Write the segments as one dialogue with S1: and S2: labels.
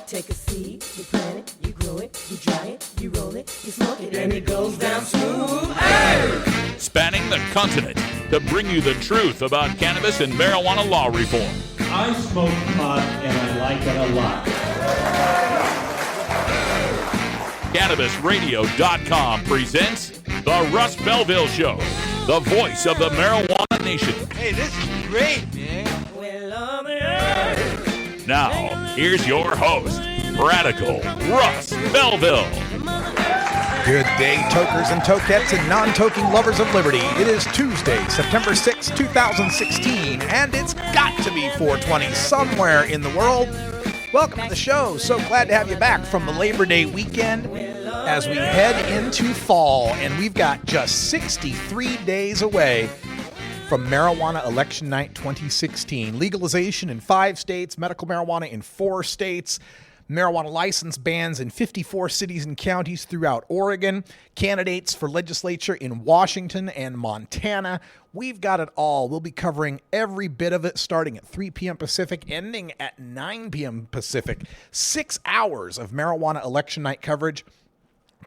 S1: Take a seed, you plant it, you grow it, you dry it, you roll it, you smoke it, and it goes down smooth. Hey!
S2: Spanning the continent to bring you the truth about cannabis and marijuana law reform.
S3: I smoke pot and I like it a lot.
S2: CannabisRadio.com presents The Russ Belville Show, the voice of the marijuana nation.
S4: Hey, this is great, man.
S2: Now, here's your host, Radical Russ Belville.
S5: Good day, tokers and tokettes and non-toking lovers of liberty. It is Tuesday, September 6, 2016, and it's got to be 420 somewhere in the world. Welcome to the show. So glad to have you back from the Labor Day weekend as we head into fall, and we've got just 63 days away from Marijuana Election Night 2016. Legalization in 5 states, medical marijuana in 4 states, marijuana license bans in 54 cities and counties throughout Oregon, candidates for legislature in Washington and Montana. We've got it all. We'll be covering every bit of it starting at 3 p.m. Pacific, ending at 9 p.m. Pacific. 6 hours of Marijuana Election Night coverage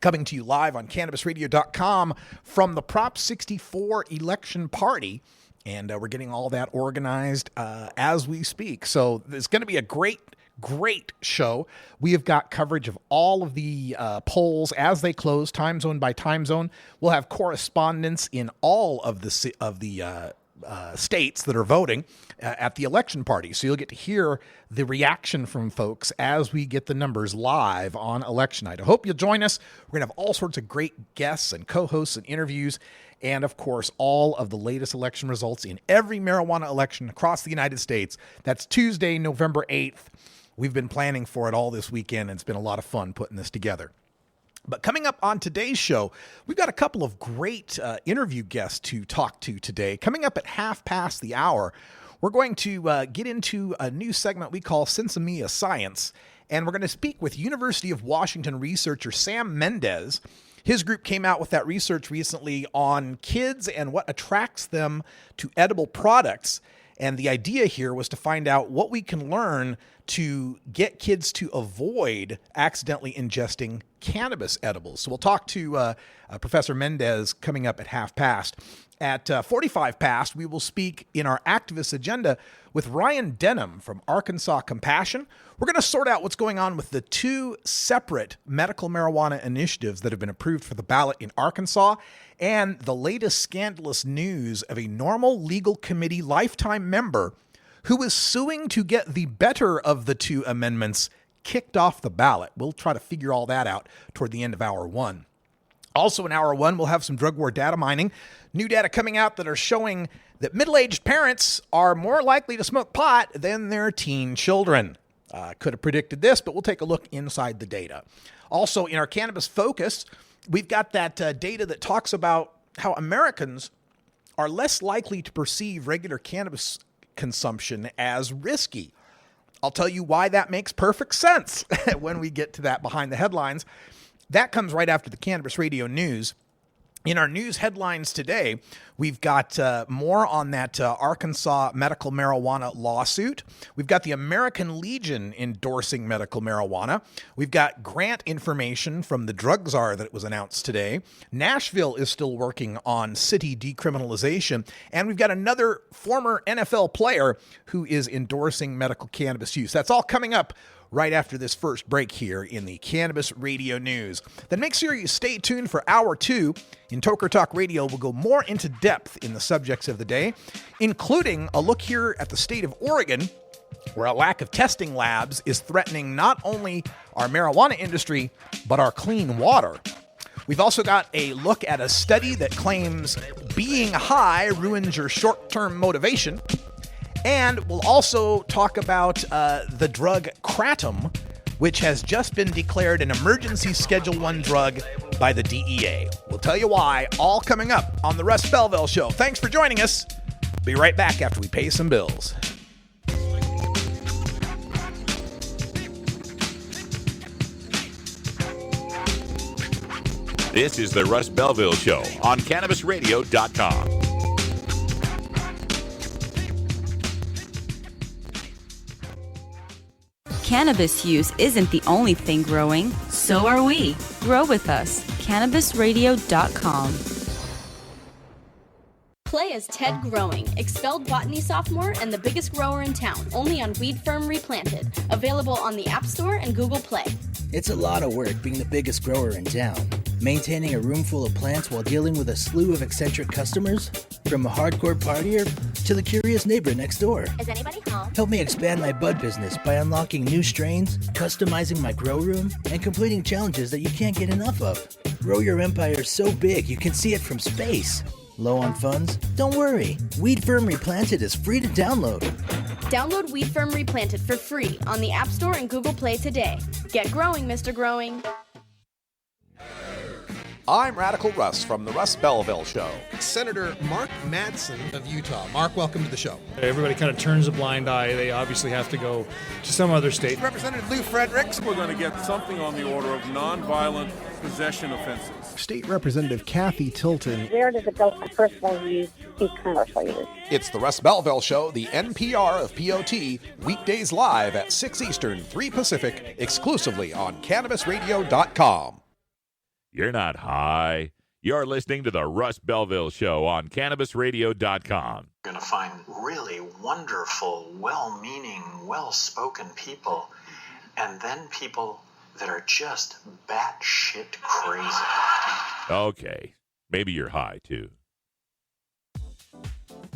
S5: coming to you live on CannabisRadio.com from the Prop 64 election party. And we're getting all that organized as we speak. So it's going to be a great show. We have got coverage of all of the polls as they close, time zone by time zone. We'll have correspondents in all of the states that are voting at the election party. So you'll get to hear the reaction from folks as we get the numbers live on election night. I hope you'll join us. We're going to have all sorts of great guests and co-hosts and interviews. And of course, all of the latest election results in every marijuana election across the United States. That's Tuesday, November 8th. We've been planning for it all this weekend, and it's been a lot of fun putting this together. But coming up on today's show, we've got a couple of great interview guests to talk to today. Coming up at 5:30, we're going to get into a new segment we call Sensimilla Science, and we're going to speak with University of Washington researcher Sam Mendez. His group came out with that research recently on kids and what attracts them to edible products. And the idea here was to find out what we can learn to get kids to avoid accidentally ingesting cannabis edibles. So we'll talk to Professor Mendez coming up at 5:30. At 45 past, we will speak in our activist agenda with Ryan Denham from Arkansas Compassion. We're going to sort out what's going on with the 2 separate medical marijuana initiatives that have been approved for the ballot in Arkansas, and the latest scandalous news of a Normal Legal Committee lifetime member who is suing to get the better of the 2 amendments kicked off the ballot. We'll try to figure all that out toward the end of hour 1. Also in hour 1, we'll have some drug war data mining. New data coming out that are showing that middle-aged parents are more likely to smoke pot than their teen children. Could have predicted this, but we'll take a look inside the data. Also, in our Cannabis Focus, we've got that data that talks about how Americans are less likely to perceive regular cannabis consumption as risky. I'll tell you why that makes perfect sense when we get to that behind the headlines. That comes right after the Cannabis Radio News. In our news headlines today, we've got more on that Arkansas medical marijuana lawsuit. We've got the American Legion endorsing medical marijuana. We've got grant information from the drug czar that was announced today. Nashville is still working on city decriminalization. And we've got another former NFL player who is endorsing medical cannabis use. That's all coming up right after this first break here in the Cannabis Radio News. Then make sure you stay tuned for hour 2. In Toker Talk Radio, we'll go more into depth in the subjects of the day, including a look here at the state of Oregon, where a lack of testing labs is threatening not only our marijuana industry, but our clean water. We've also got a look at a study that claims being high ruins your short-term motivation. And we'll also talk about the drug Kratom, which has just been declared an emergency Schedule 1 drug by the DEA. We'll tell you why, all coming up on the Russ Belville Show. Thanks for joining us. Be right back after we pay some bills.
S2: This is the Russ Belville Show on CannabisRadio.com.
S6: Cannabis use isn't the only thing growing. So are we. Grow with us. CannabisRadio.com.
S7: Play as Ted Growing, expelled botany sophomore and the biggest grower in town, only on Weed Firm Replanted. Available on the App Store and Google Play.
S8: It's a lot of work being the biggest grower in town. Maintaining a room full of plants while dealing with a slew of eccentric customers? From a hardcore partier to the curious neighbor next door.
S9: Is anybody home?
S8: Help me expand my bud business by unlocking new strains, customizing my grow room, and completing challenges that you can't get enough of. Grow your empire so big you can see it from space. Low on funds? Don't worry. Weed Firm Replanted is free to download.
S7: Download Weed Firm Replanted for free on the App Store and Google Play today. Get growing, Mr. Growing.
S5: I'm Radical Russ from the Russ Belville Show.
S10: Senator Mark Madsen of Utah. Mark, welcome to the show.
S11: Everybody kind of turns a blind eye. They obviously have to go to some other state.
S10: Representative Lou Fredericks.
S12: We're going to get something on the order of nonviolent possession offenses.
S10: State Representative Kathy Tilton.
S9: Where does it go from personal use to commercial use?
S5: It's the Russ Belville Show, the NPR of POT, weekdays live at 6 Eastern, 3 Pacific, exclusively on CannabisRadio.com.
S2: You're not high. You're listening to the Russ Belville Show on CannabisRadio.com.
S13: You're going to find really wonderful, well-meaning, well-spoken people, and then people that are just batshit crazy.
S2: Okay, maybe you're high, too.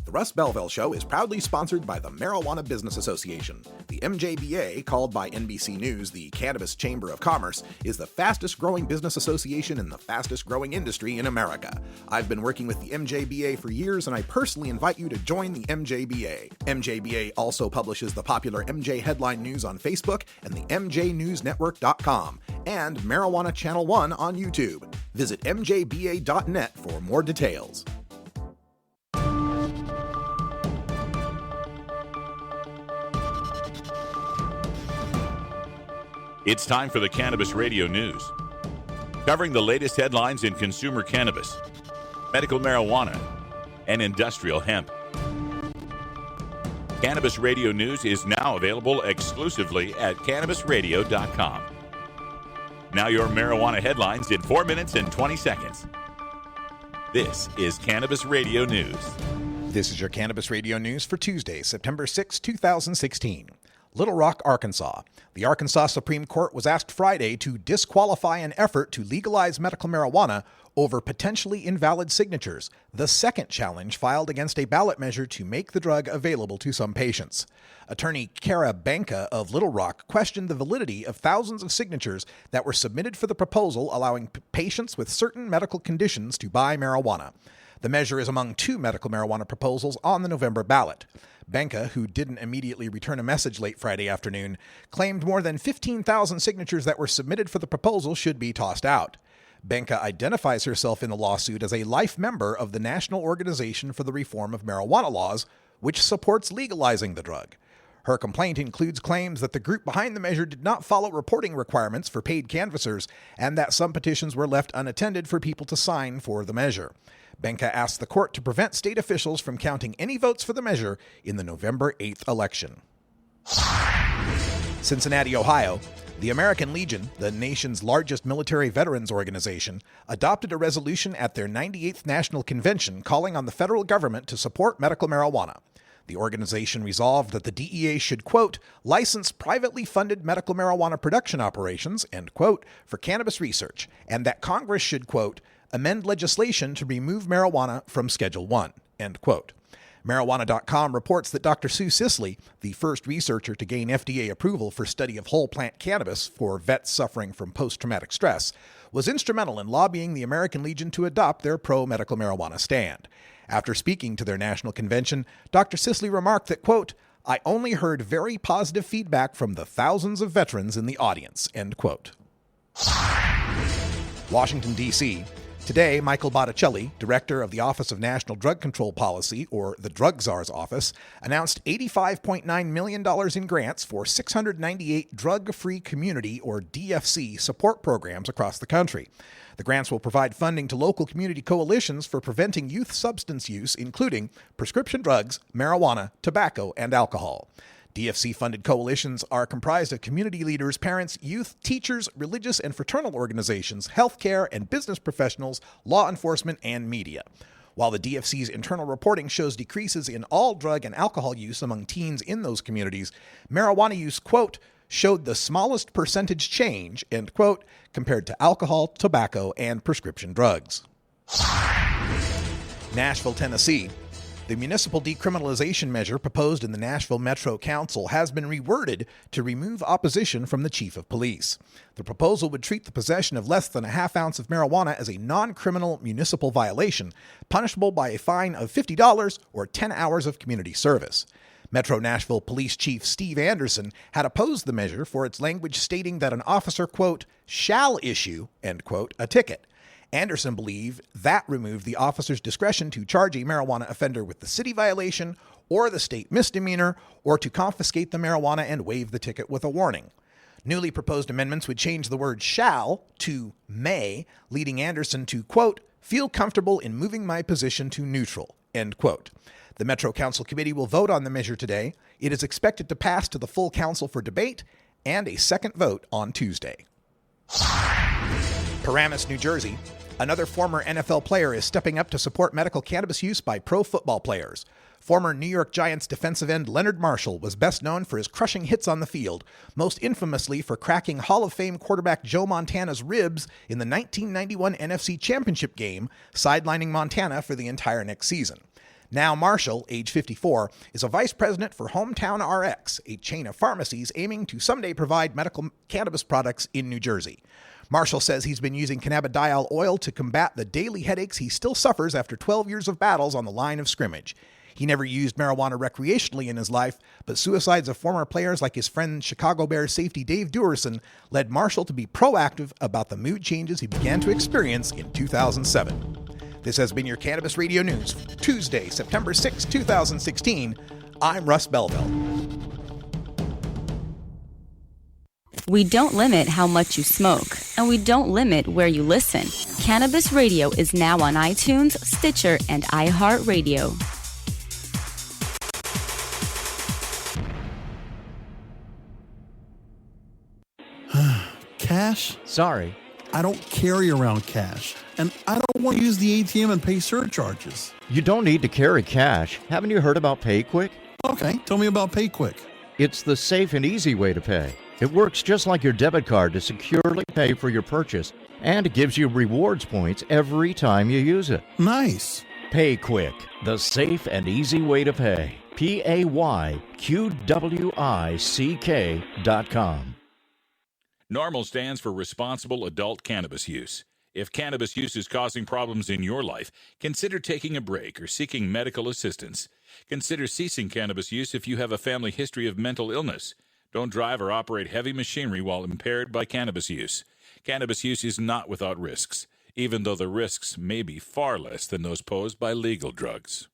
S5: The Russ Belville Show is proudly sponsored by the Marijuana Business Association. The MJBA, called by NBC News the Cannabis Chamber of Commerce, is the fastest growing business association in the fastest growing industry in America. I've been working with the MJBA for years, and I personally invite you to join the MJBA. MJBA also publishes the popular MJ Headline News on Facebook and the MJNewsNetwork.com and Marijuana Channel 1 on YouTube. Visit mjba.net for more details.
S2: It's time for the Cannabis Radio News, covering the latest headlines in consumer cannabis, medical marijuana, and industrial hemp. Cannabis Radio News is now available exclusively at CannabisRadio.com. Now your marijuana headlines in 4 minutes and 20 seconds. This is Cannabis Radio News.
S5: This is your Cannabis Radio News for Tuesday, September 6, 2016. Little Rock, Arkansas. The Arkansas Supreme Court was asked Friday to disqualify an effort to legalize medical marijuana over potentially invalid signatures, the second challenge filed against a ballot measure to make the drug available to some patients. Attorney Kara Banka of Little Rock questioned the validity of thousands of signatures that were submitted for the proposal allowing patients with certain medical conditions to buy marijuana. The measure is among two medical marijuana proposals on the November ballot. Banka, who didn't immediately return a message late Friday afternoon, claimed more than 15,000 signatures that were submitted for the proposal should be tossed out. Banka identifies herself in the lawsuit as a life member of the National Organization for the Reform of Marijuana Laws, which supports legalizing the drug. Her complaint includes claims that the group behind the measure did not follow reporting requirements for paid canvassers and that some petitions were left unattended for people to sign for the measure. Banka asked the court to prevent state officials from counting any votes for the measure in the November 8th election. Cincinnati, Ohio. The American Legion, the nation's largest military veterans organization, adopted a resolution at their 98th National Convention calling on the federal government to support medical marijuana. The organization resolved that the DEA should, quote, license privately funded medical marijuana production operations, end quote, for cannabis research, and that Congress should, quote, amend legislation to remove marijuana from Schedule 1, end quote. Marijuana.com reports that Dr. Sue Sisley, the first researcher to gain FDA approval for study of whole plant cannabis for vets suffering from post-traumatic stress, was instrumental in lobbying the American Legion to adopt their pro-medical marijuana stand. After speaking to their national convention, Dr. Sisley remarked that, quote, I only heard very positive feedback from the thousands of veterans in the audience, end quote. Washington, D.C. Today, Michael Botticelli, director of the Office of National Drug Control Policy, or the Drug Czar's office, announced $85.9 million in grants for 698 drug-free community, or DFC, support programs across the country. The grants will provide funding to local community coalitions for preventing youth substance use, including prescription drugs, marijuana, tobacco, and alcohol. DFC-funded coalitions are comprised of community leaders, parents, youth, teachers, religious and fraternal organizations, healthcare and business professionals, law enforcement, and media. While the DFC's internal reporting shows decreases in all drug and alcohol use among teens in those communities, marijuana use, quote, showed the smallest percentage change, end quote, compared to alcohol, tobacco, and prescription drugs. Nashville, Tennessee. The municipal decriminalization measure proposed in the Nashville Metro Council has been reworded to remove opposition from the chief of police. The proposal would treat the possession of less than a half ounce of marijuana as a non-criminal municipal violation, punishable by a fine of $50 or 10 hours of community service. Metro Nashville Police Chief Steve Anderson had opposed the measure for its language stating that an officer, quote, shall issue, end quote, a ticket. Anderson believed that removed the officer's discretion to charge a marijuana offender with the city violation or the state misdemeanor, or to confiscate the marijuana and waive the ticket with a warning. Newly proposed amendments would change the word shall to may, leading Anderson to, quote, feel comfortable in moving my position to neutral, end quote. The Metro Council Committee will vote on the measure today. It is expected to pass to the full council for debate and a second vote on Tuesday. Paramus, New Jersey. Another former NFL player is stepping up to support medical cannabis use by pro football players. Former New York Giants defensive end Leonard Marshall was best known for his crushing hits on the field, most infamously for cracking Hall of Fame quarterback Joe Montana's ribs in the 1991 NFC Championship game, sidelining Montana for the entire next season. Now Marshall, age 54, is a vice president for Hometown RX, a chain of pharmacies aiming to someday provide medical cannabis products in New Jersey. Marshall says he's been using cannabidiol oil to combat the daily headaches he still suffers after 12 years of battles on the line of scrimmage. He never used marijuana recreationally in his life, but suicides of former players like his friend Chicago Bears safety Dave Duerson led Marshall to be proactive about the mood changes he began to experience in 2007. This has been your Cannabis Radio News, Tuesday, September 6, 2016. I'm Russ Belville.
S6: We don't limit how much you smoke, and we don't limit where you listen. Cannabis Radio is now on iTunes, Stitcher, and iHeartRadio.
S14: Cash?
S15: Sorry.
S14: I don't carry around cash, and I don't want to use the ATM and pay surcharges.
S15: You don't need to carry cash. Haven't you heard about PayQuick?
S14: Okay, tell me about PayQuick.
S15: It's the safe and easy way to pay. It works just like your debit card to securely pay for your purchase, and it gives you rewards points every time you use it.
S14: Nice.
S15: PayQuick, the safe and easy way to pay. PayQwick.com.
S2: NORMAL stands for Responsible Adult Cannabis Use. If cannabis use is causing problems in your life, consider taking a break or seeking medical assistance. Consider ceasing cannabis use if you have a family history of mental illness. Don't drive or operate heavy machinery while impaired by cannabis use. Cannabis use is not without risks, even though the risks may be far less than those posed by legal drugs.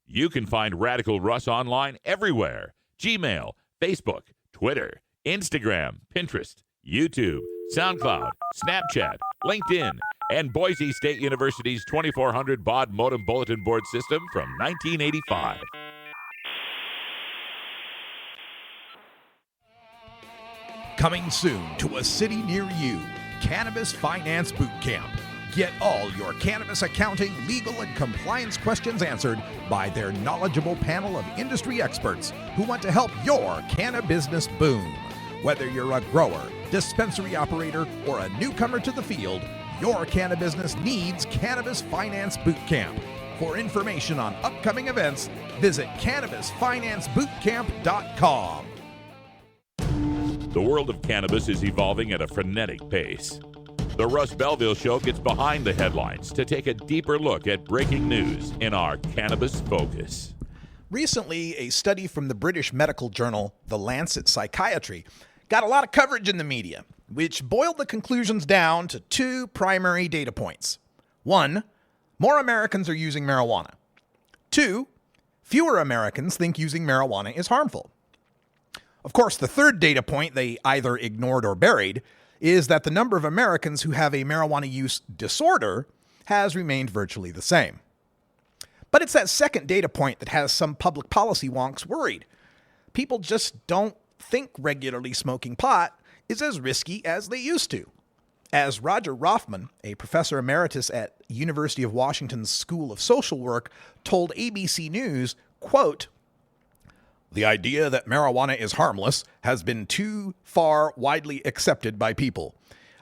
S2: You can find Radical Russ online everywhere. Gmail, Facebook, Twitter, Instagram, Pinterest, YouTube, SoundCloud, Snapchat, LinkedIn, and Boise State University's 2400 baud modem bulletin board system from 1985.
S5: Coming soon to a city near you, Cannabis Finance Boot Camp. Get all your cannabis accounting, legal, and compliance questions answered by their knowledgeable panel of industry experts who want to help your cannabusiness boom. Whether you're a grower, dispensary operator, or a newcomer to the field, your cannabusiness needs Cannabis Finance Boot Camp. For information on upcoming events, visit CannabisFinanceBootCamp.com.
S2: The world of cannabis is evolving at a frenetic pace. The Russ Belville Show gets behind the headlines to take a deeper look at breaking news in our Cannabis Focus.
S5: Recently, a study from the British medical journal, The Lancet Psychiatry, got a lot of coverage in the media, which boiled the conclusions down to two primary data points. 1, more Americans are using marijuana. 2, fewer Americans think using marijuana is harmful. Of course, the third data point they either ignored or buried is that the number of Americans who have a marijuana use disorder has remained virtually the same. But it's that second data point that has some public policy wonks worried. people just don't think regularly smoking pot is as risky as they used to. As Roger Rothman, a professor emeritus at University of Washington's School of Social Work, told ABC News, quote, "The idea that marijuana is harmless has been too far widely accepted by people.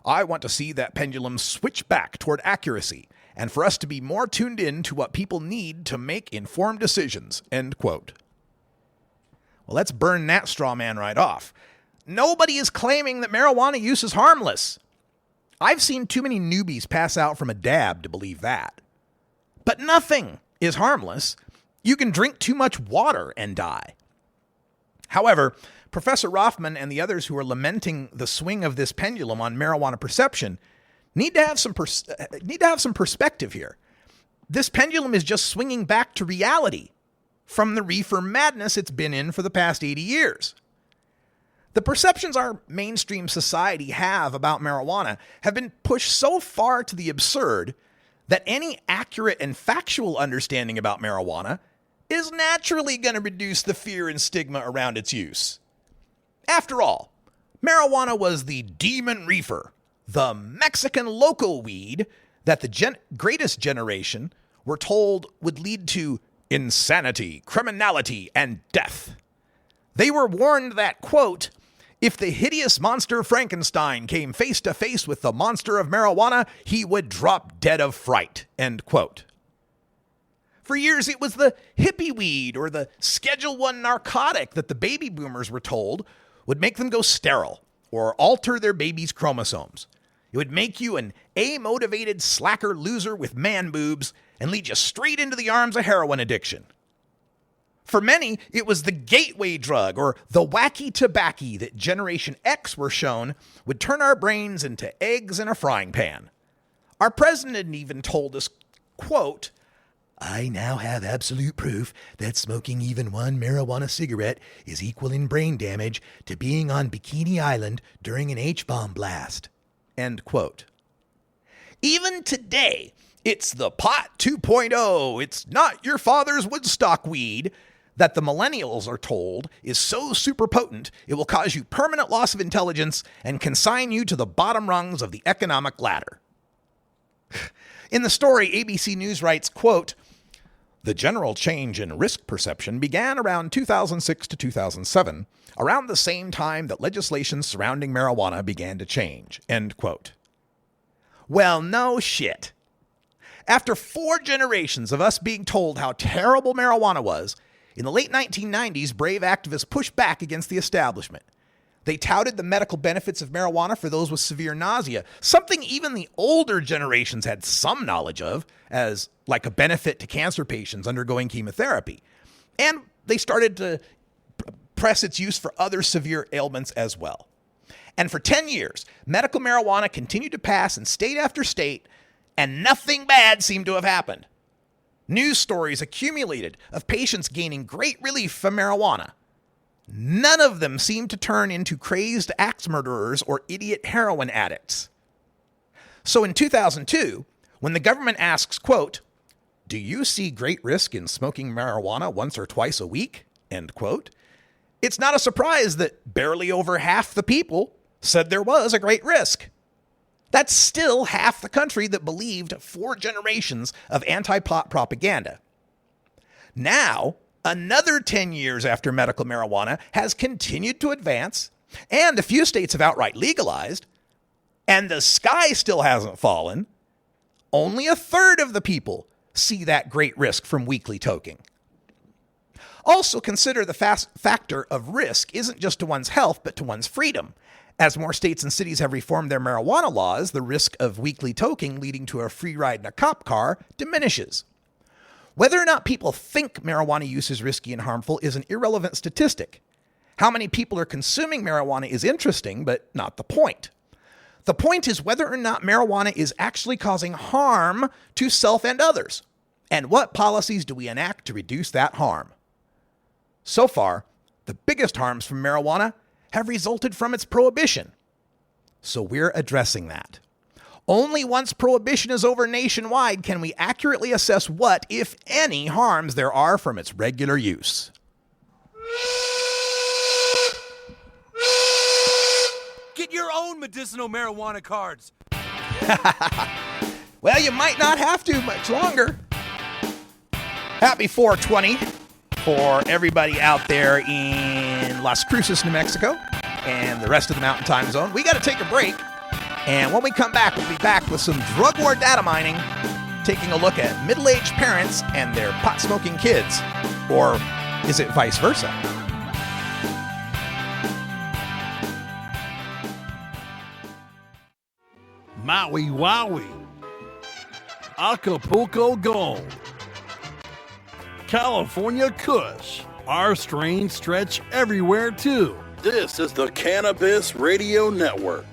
S5: I want to see that pendulum switch back toward accuracy and for us to be more tuned in to what people need to make informed decisions," end quote. Well, let's burn that straw man right off. Nobody is claiming that marijuana use is harmless. I've seen too many newbies pass out from a dab to believe that. But nothing is harmless. You can drink too much water and die. However, Professor Rothman and the others who are lamenting the swing of this pendulum on marijuana perception need to have some perspective here. This pendulum is just swinging back to reality from the reefer madness it's been in for the past 80 years. The perceptions our mainstream society have about marijuana have been pushed so far to the absurd that any accurate and factual understanding about marijuana is naturally going to reduce the fear and stigma around its use. After all, marijuana was the demon reefer, the Mexican loco weed that the greatest generation were told would lead to insanity, criminality, and death. They were warned that, quote, "If the hideous monster Frankenstein came face to face with the monster of marijuana, he would drop dead of fright," end quote. For years, it was the hippie weed or the Schedule I narcotic that the baby boomers were told would make them go sterile or alter their baby's chromosomes. It would make you an amotivated slacker loser with man boobs and lead you straight into the arms of heroin addiction. For many, it was the gateway drug or the wacky tobacco that Generation X were shown would turn our brains into eggs in a frying pan. Our president even told us, quote, "I now have absolute proof that smoking even one marijuana cigarette is equal in brain damage to being on Bikini Island during an H-bomb blast," end quote. Even today, it's the pot 2.0, it's not your father's Woodstock weed, that the millennials are told is so super potent it will cause you permanent loss of intelligence and consign you to the bottom rungs of the economic ladder. In the story, ABC News writes, quote, "The general change in risk perception began around 2006 to 2007, around the same time that legislation surrounding marijuana began to change," end quote. Well, no shit. After 4 generations of us being told how terrible marijuana was, in the late 1990s, brave activists pushed back against the establishment. They touted the medical benefits of marijuana for those with severe nausea, something even the older generations had some knowledge of, as like a benefit to cancer patients undergoing chemotherapy. And they started to press its use for other severe ailments as well. And for 10 years, medical marijuana continued to pass in state after state, and nothing bad seemed to have happened. News stories accumulated of patients gaining great relief from marijuana. None of them seemed to turn into crazed axe murderers or idiot heroin addicts. So in 2002, when the government asks, quote, "Do you see great risk in smoking marijuana once or twice a week?" end quote, it's not a surprise that barely over half the people said there was a great risk. That's still half the country that believed 4 generations of anti-pot propaganda. Now, another 10 years after medical marijuana has continued to advance, and a few states have outright legalized, and the sky still hasn't fallen, only a third of the people see that great risk from weekly toking. Also consider the factor of risk isn't just to one's health, but to one's freedom. As more states and cities have reformed their marijuana laws, the risk of weekly toking leading to a free ride in a cop car diminishes. Whether or not people think marijuana use is risky and harmful is an irrelevant statistic. How many people are consuming marijuana is interesting, but not the point. The point is whether or not marijuana is actually causing harm to self and others, and what policies do we enact to reduce that harm. So far, the biggest harms from marijuana have resulted from its prohibition. So we're addressing that. Only once prohibition is over nationwide can we accurately assess what, if any, harms there are from its regular use.
S4: own medicinal marijuana cards.
S5: Well, you might not have to much longer. Happy 420 for everybody out there in Las Cruces, New Mexico, and the rest of the Mountain Time Zone. We got to take a break, and when we come back, we'll be back with some drug war data mining, taking a look at middle-aged parents and their pot-smoking kids. Or is it vice versa?
S14: Maui Wowie, Acapulco Gold, California Kush. Our strains stretch everywhere too. This is the Cannabis Radio Network.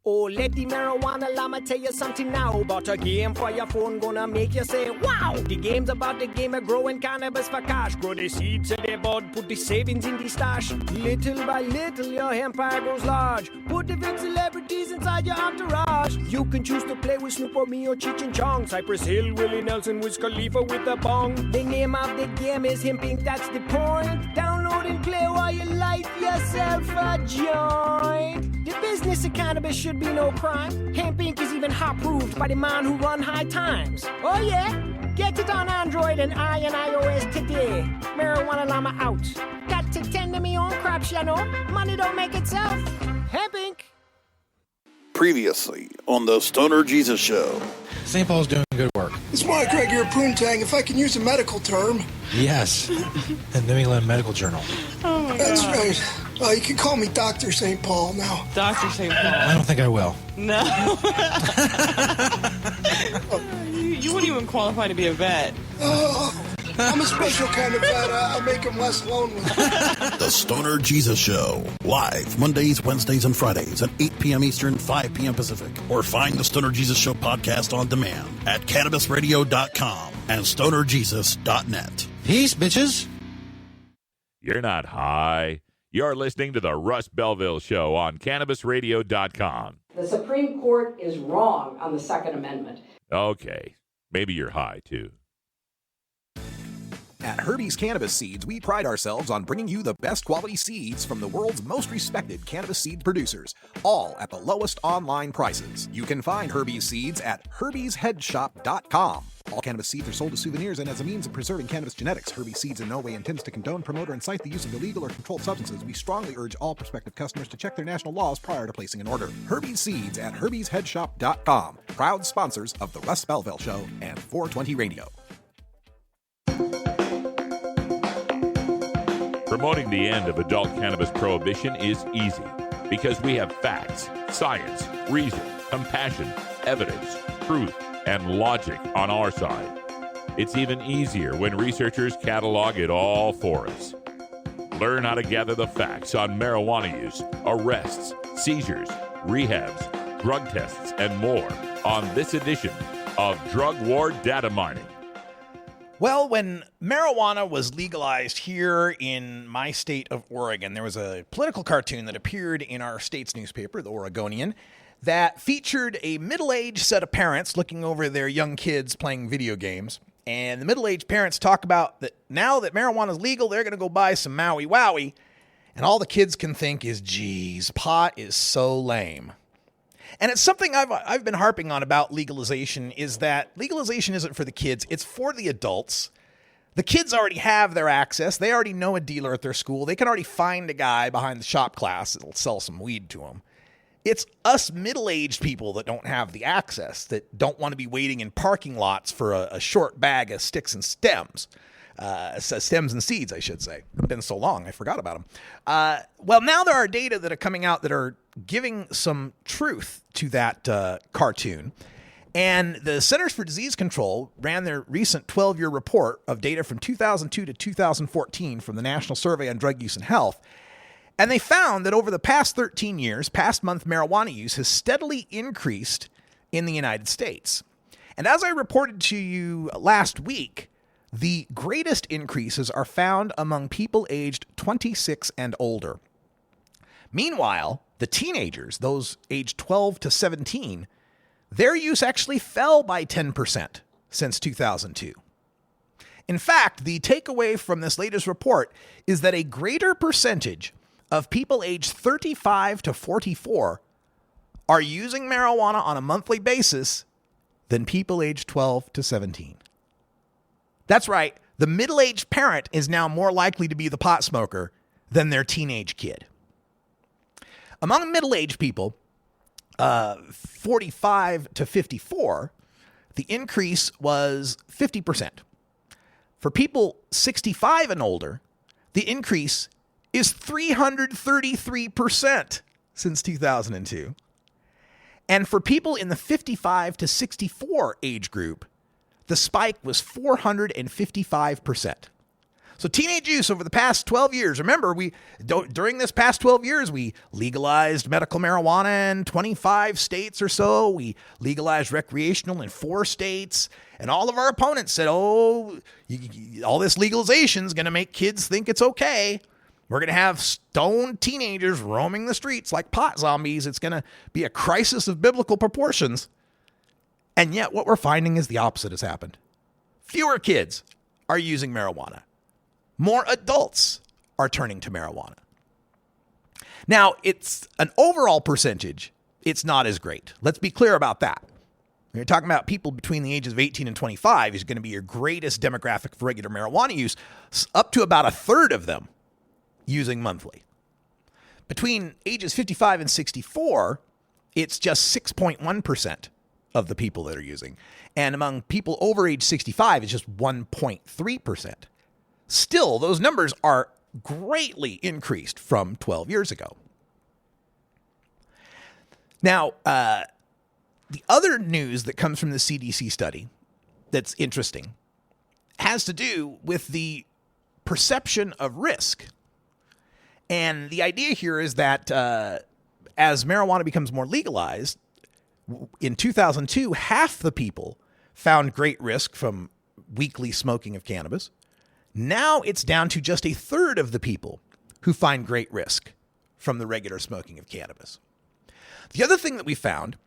S16: Oh, let the marijuana llama tell you something now about a game for your phone gonna make you say, wow! The game's about the game of growing cannabis for cash. Grow the seeds of the bud, put the savings in the stash. Little by little, your empire grows large. Put the big celebrities inside your entourage. You can choose to play with Snoop or me or Cheech and Chong, Cypress Hill, Willie Nelson, Wiz Khalifa with a bong. The name of the game is Hemp Inc., that's the point. Download and play while you light yourself a joint. The business of cannabis should be no crime. Hemp Inc. is even hot-proofed by the man who run High Times. Oh yeah? Get it on Android and iOS today. Marijuana llama out. Got to tend to me own crops, you know. Money don't make itself. Hemp Inc.
S14: Previously on the Stoner Jesus Show.
S10: St. Paul's doing good work.
S17: It's Mike Craig here, Poontang, if I can use a medical term.
S10: Yes, the New England Medical Journal.
S17: Oh my That's God. Right. You can call me Dr. St. Paul now.
S18: Dr. St. Paul.
S10: I don't think I will.
S18: No. You wouldn't even qualify to be a vet.
S17: I'm a special kind of vet. I'll make him less lonely.
S14: The Stoner Jesus Show. Live Mondays, Wednesdays, and Fridays at 8 p.m. Eastern, 5 p.m. Pacific. Or find the Stoner Jesus Show podcast on demand at CannabisRadio.com and StonerJesus.net.
S10: Peace, bitches.
S2: You're not high. You're listening to the Russ Belville Show on CannabisRadio.com.
S19: The Supreme Court is wrong on the Second Amendment.
S2: Okay. Maybe you're high, too.
S5: At Herbie's Cannabis Seeds, we pride ourselves on bringing you the best quality seeds from the world's most respected cannabis seed producers, all at the lowest online prices. You can find Herbie's Seeds at herbiesheadshop.com. All cannabis seeds are sold as souvenirs and as a means of preserving cannabis genetics. Herbie's Seeds in no way intends to condone, promote, or incite the use of illegal or controlled substances. We strongly urge all prospective customers to check their national laws prior to placing an order. Herbie's Seeds at herbiesheadshop.com. Proud sponsors of the Russ Belville Show and 420 Radio.
S2: Promoting the end of adult cannabis prohibition is easy because we have facts, science, reason, compassion, evidence, truth, and logic on our side. It's even easier when researchers catalog it all for us. Learn how to gather the facts on marijuana use, arrests, seizures, rehabs, drug tests, and more on this edition of Drug War Data Mining.
S5: Well, when marijuana was legalized here in my state of Oregon, there was a political cartoon that appeared in our state's newspaper, the Oregonian, that featured a middle-aged set of parents looking over their young kids playing video games. And the middle-aged parents talk about that now that marijuana is legal, they're going to go buy some Maui Wowie. And all the kids can think is, geez, pot is so lame. And it's something I've been harping on about legalization, is that legalization isn't for the kids, it's for the adults. The kids already have their access. They already know a dealer at their school. They can already find a guy behind the shop class that'll sell some weed to them. It's us middle-aged people that don't have the access, that don't want to be waiting in parking lots for a short bag of sticks and stems. Stems and seeds, I should say. It's been so long, I forgot about them. Well, now there are data that are coming out that are giving some truth to that cartoon. And the Centers for Disease Control ran their recent 12-year report of data from 2002 to 2014 from the National Survey on Drug Use and Health. And they found that over the past 13 years, past month marijuana use has steadily increased in the United States. And as I reported to you last week, the greatest increases are found among people aged 26 and older. Meanwhile, the teenagers, those aged 12 to 17, their use actually fell by 10% since 2002. In fact, the takeaway from this latest report is that a greater percentage of people aged 35 to 44 are using marijuana on a monthly basis than people aged 12 to 17. That's right. The middle-aged parent is now more likely to be the pot smoker than their teenage kid. Among middle-aged people, 45 to 54, the increase was 50%. For people 65 and older, the increase is 333% since 2002. And for people in the 55 to 64 age group, the spike was 455%. So teenage use over the past 12 years, remember, during this past 12 years, we legalized medical marijuana in 25 states or so. We legalized recreational in 4 states. And all of our opponents said, all this legalization is going to make kids think it's okay. We're going to have stoned teenagers roaming the streets like pot zombies. It's going to be a crisis of biblical proportions. And yet what we're finding is the opposite has happened. Fewer kids are using marijuana. More adults are turning to marijuana. Now, it's an overall percentage. It's not as great. Let's be clear about that. When you're talking about people between the ages of 18 and 25 is going to be your greatest demographic for regular marijuana use, up to about a third of them using monthly. Between ages 55 and 64, it's just 6.1% of the people that are using. And among people over age 65, it's just 1.3%. Still, those numbers are greatly increased from 12 years ago. Now, the other news that comes from the CDC study that's interesting has to do with the perception of risk. And the idea here is that as marijuana becomes more legalized, in 2002, half the people found great risk from weekly smoking of cannabis. Now it's down to just a third of the people who find great risk from the regular smoking of cannabis. The other thing that we found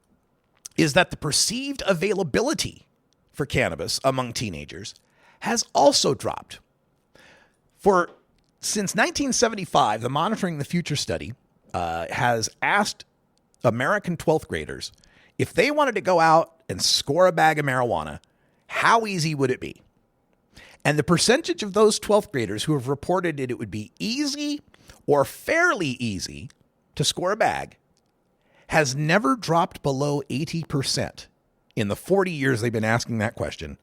S5: is that the perceived availability for cannabis among teenagers has also dropped. Since 1975, the Monitoring the Future study has asked American 12th graders if they wanted to go out and score a bag of marijuana, how easy would it be? And the percentage of those 12th graders who have reported it would be easy or fairly easy to score a bag has never dropped below 80% in the 40 years they've been asking that question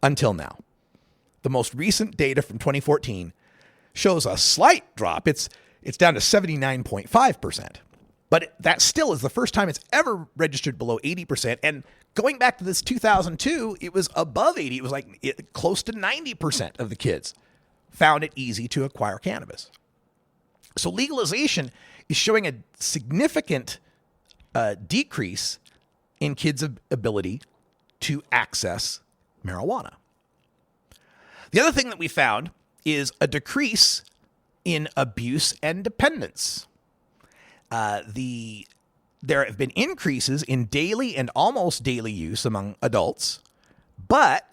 S5: until now. The most recent data from 2014 shows a slight drop. It's down to 79.5%. But that still is the first time it's ever registered below 80%. And going back to this 2002, it was above 80. It was like close to 90% of the kids found it easy to acquire cannabis. So legalization is showing a significant decrease in kids' ability to access marijuana. The other thing that we found is a decrease in abuse and dependence. There have been increases in daily and almost daily use among adults, but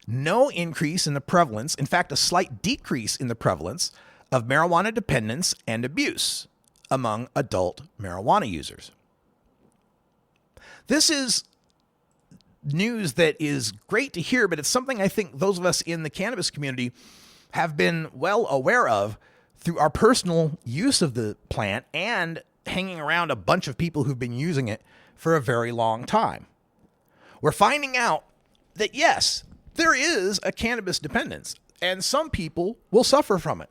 S5: no increase in the prevalence, in fact, a slight decrease in the prevalence of marijuana dependence and abuse among adult marijuana users. This is news that is great to hear, but it's something I think those of us in the cannabis community have been well aware of through our personal use of the plant and hanging around a bunch of people who've been using it for a very long time. We're finding out that, yes, there is a cannabis dependence, and some people will suffer from it.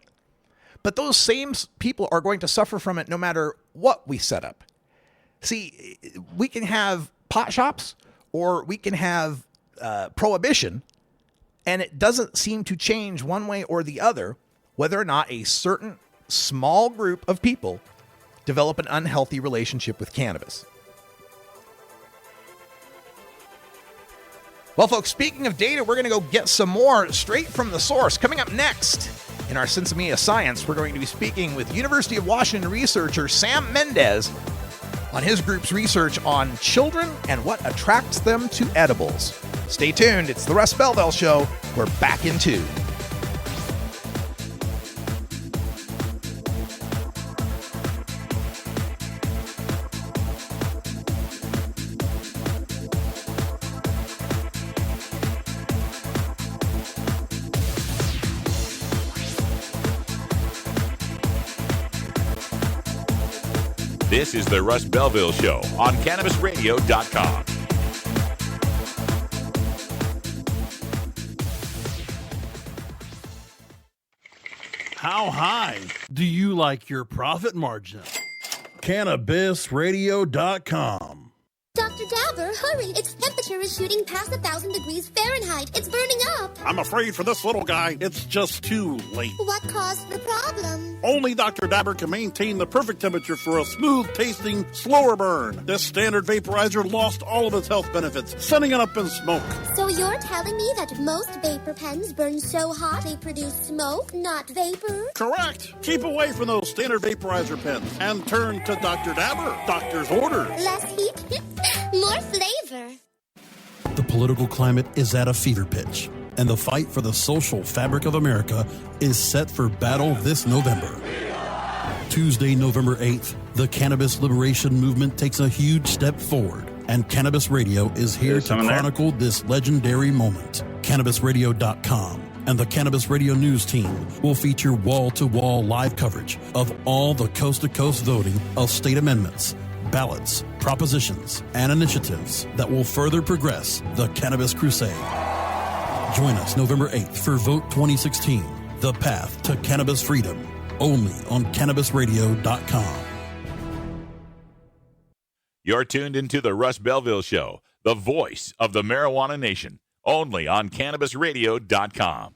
S5: But those same people are going to suffer from it no matter what we set up. See, we can have pot shops or we can have prohibition, and it doesn't seem to change one way or the other whether or not a certain small group of people develop an unhealthy relationship with cannabis. Well, folks, speaking of data, we're going to go get some more straight from the source. Coming up next in our Sensimilla Science, we're going to be speaking with University of Washington researcher Sam Mendez on his group's research on children and what attracts them to edibles. Stay tuned. It's the Russ Belville Show. We're back in 2.
S2: This is the Russ Belville Show on CannabisRadio.com.
S14: How high do you like your profit margin? CannabisRadio.com.
S20: Dr. Dabber, hurry! Its temperature is shooting past 1,000 degrees Fahrenheit. It's burning up.
S14: I'm afraid for this little guy, it's just too late.
S20: What caused the problem?
S14: Only Dr. Dabber can maintain the perfect temperature for a smooth-tasting, slower burn. This standard vaporizer lost all of its health benefits, sending it up in smoke.
S20: So you're telling me that most vapor pens burn so hot they produce smoke, not vapor?
S14: Correct. Keep away from those standard vaporizer pens and turn to Dr. Dabber. Doctor's orders.
S20: Less heat, more flavor.
S14: The political climate is at a fever pitch, and the fight for the social fabric of America is set for battle this November. Tuesday, November 8th, the cannabis liberation movement takes a huge step forward, and Cannabis Radio is here to chronicle this legendary moment. CannabisRadio.com and the Cannabis Radio News team will feature wall-to-wall live coverage of all the coast-to-coast voting of state amendments, ballots, propositions, and initiatives that will further progress the cannabis crusade. Join us November 8th for Vote 2016, The Path to Cannabis Freedom, only on CannabisRadio.com.
S2: You're tuned into the Russ Belville Show, the voice of the marijuana nation, only on CannabisRadio.com.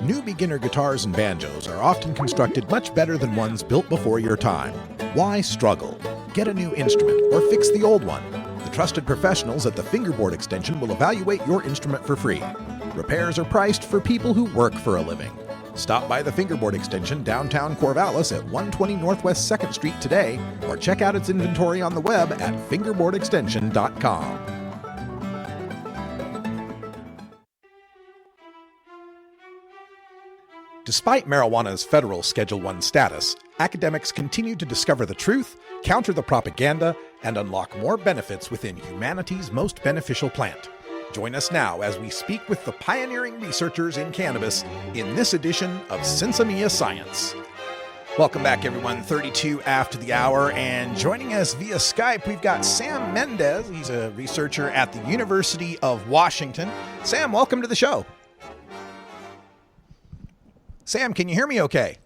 S5: New beginner guitars and banjos are often constructed much better than ones built before your time. Why struggle? Get a new instrument or fix the old one. The trusted professionals at the Fingerboard Extension will evaluate your instrument for free. Repairs are priced for people who work for a living. Stop by the Fingerboard Extension downtown Corvallis at 120 Northwest 2nd Street today, or check out its inventory on the web at fingerboardextension.com. Despite marijuana's federal Schedule I status, academics continue to discover the truth, counter the propaganda, and unlock more benefits within humanity's most beneficial plant. Join us now as we speak with the pioneering researchers in cannabis in this edition of Sinsemilla Science. Welcome back, everyone. 32 after the hour, and joining us via Skype, we've got Sam Mendez. He's a researcher at the University of Washington. Sam, welcome to the show. Sam, can you hear me okay?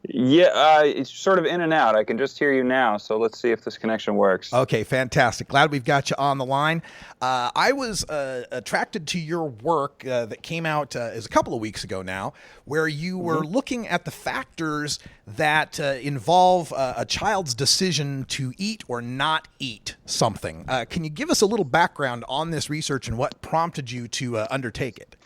S21: Yeah, it's sort of in and out. I can just hear you now, so let's see if this connection works.
S5: Okay, fantastic. Glad we've got you on the line. I was attracted to your work that came out is a couple of weeks ago now, where you were looking at the factors that involve a child's decision to eat or not eat something. Can you give us a little background on this research and what prompted you to undertake it?